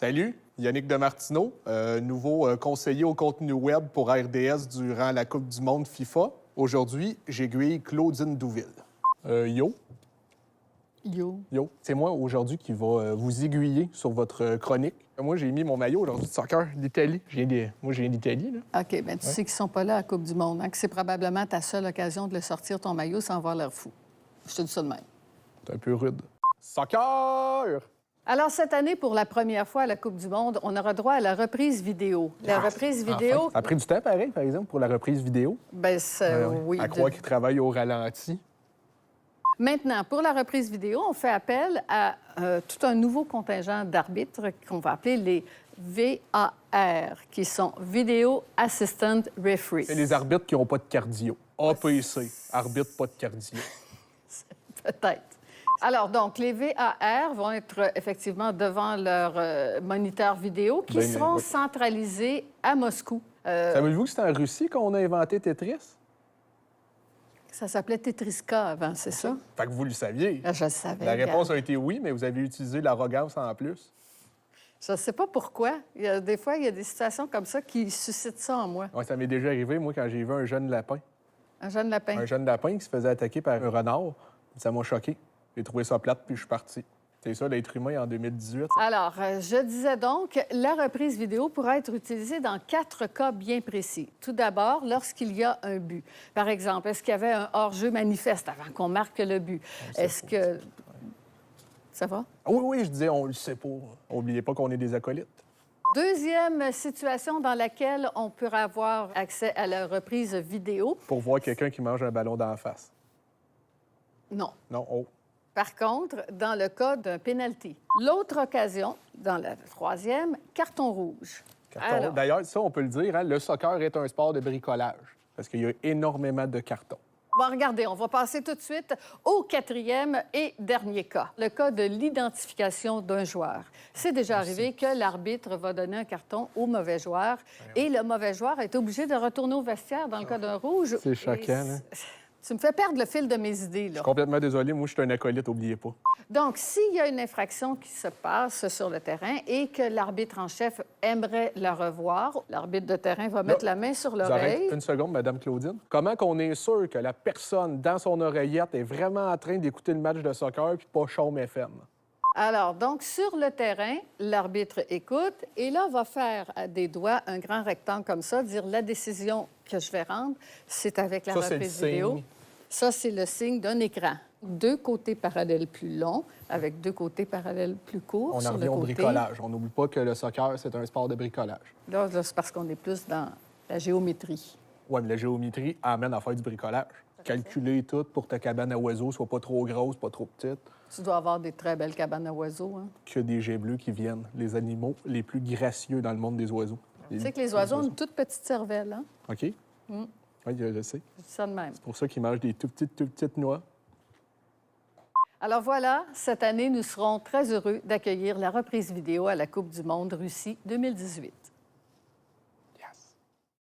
Salut, Yannick Demartino, nouveau conseiller au contenu web pour RDS durant la Coupe du monde FIFA. Aujourd'hui, j'aiguille Claudine Douville. Yo. Yo. Yo. C'est moi aujourd'hui qui va vous aiguiller sur votre chronique. Moi, j'ai mis mon maillot aujourd'hui de soccer d'Italie. Moi, je viens d'Italie, là. OK, bien, tu sais qu'ils ne sont pas là à la Coupe du monde, hein, que c'est probablement ta seule occasion de le sortir, ton maillot, sans avoir l'air fou. Je te dis ça de même. C'est un peu rude. Soccer! Alors, cette année, pour la première fois à la Coupe du monde, on aura droit à la reprise vidéo. La reprise vidéo... Enfin, ça a pris du temps, pareil, par exemple, pour la reprise vidéo. Bien, oui. À croire qu'ils travaillent au ralenti. Maintenant, pour la reprise vidéo, on fait appel à tout un nouveau contingent d'arbitres qu'on va appeler les VAR, qui sont Video Assistant Referees. C'est les arbitres qui n'ont pas de cardio. APC, arbitre pas de cardio. Peut-être. Alors, donc, les VAR vont être effectivement devant leur moniteur vidéo qui seront centralisés à Moscou. Savez-vous que c'est en Russie qu'on a inventé Tetris? Ça s'appelait Tetriska avant, c'est ça? Fait que vous le saviez. Je le savais. La réponse a été oui, mais vous avez utilisé l'arrogance en plus. Je ne sais pas pourquoi. Des fois, il y a des situations comme ça qui suscitent ça en moi. Ouais, ça m'est déjà arrivé, moi, quand j'ai vu un jeune lapin. Un jeune lapin? Un jeune lapin qui se faisait attaquer par un renard. Ça m'a choqué. J'ai trouvé ça plate, puis je suis parti. C'est ça, l'être humain en 2018. Alors, je disais donc, la reprise vidéo pourra être utilisée dans 4 cas bien précis. Tout d'abord, lorsqu'il y a un but. Par exemple, est-ce qu'il y avait un hors-jeu manifeste avant qu'on marque le but? Est-ce que... Ça va? Oui, je disais, on le sait pas. N'oubliez pas qu'on est des acolytes. Deuxième situation dans laquelle on pourra avoir accès à la reprise vidéo. Pour voir quelqu'un qui mange un ballon d'en face. Non. Non, oh. Par contre, dans le cas d'un pénalty. L'autre occasion, dans la troisième, carton rouge. Alors... D'ailleurs, ça, on peut le dire, hein, le soccer est un sport de bricolage parce qu'il y a énormément de cartons. Bon, regardez, on va passer tout de suite au 4e et dernier cas, le cas de l'identification d'un joueur. C'est déjà arrivé que l'arbitre va donner un carton au mauvais joueur et le mauvais joueur est obligé de retourner au vestiaire dans le cas d'un rouge. C'est choquant, là. Tu me fais perdre le fil de mes idées, là. Je suis complètement désolé. Moi, je suis un acolyte, n'oubliez pas. Donc, s'il y a une infraction qui se passe sur le terrain et que l'arbitre en chef aimerait la revoir, l'arbitre de terrain va mettre la main sur l'oreille. Une seconde, Madame Claudine. Comment qu'on est sûr que la personne dans son oreillette est vraiment en train d'écouter le match de soccer puis pas Chaume FM? Alors, donc, sur le terrain, l'arbitre écoute et là, va faire à des doigts un grand rectangle comme ça, dire la décision que je vais rendre, c'est avec la reprise vidéo. Ça, c'est le signe d'un écran. 2 côtés parallèles plus longs avec 2 côtés parallèles plus courts. On en revient au bricolage. On n'oublie pas que le soccer, c'est un sport de bricolage. Là c'est parce qu'on est plus dans la géométrie. Oui, mais la géométrie amène à faire du bricolage. Calculer tout pour ta cabane à oiseaux, soit pas trop grosse, pas trop petite. Tu dois avoir des très belles cabanes à oiseaux, hein? Que des jets bleus qui viennent, les animaux les plus gracieux dans le monde des oiseaux. Tu sais que les oiseaux ont une toute petite cervelle, hein? OK. Oui, je sais. Je dis ça de même. C'est pour ça qu'ils mangent des tout petites noix. Alors voilà, cette année, nous serons très heureux d'accueillir la reprise vidéo à la Coupe du monde Russie 2018.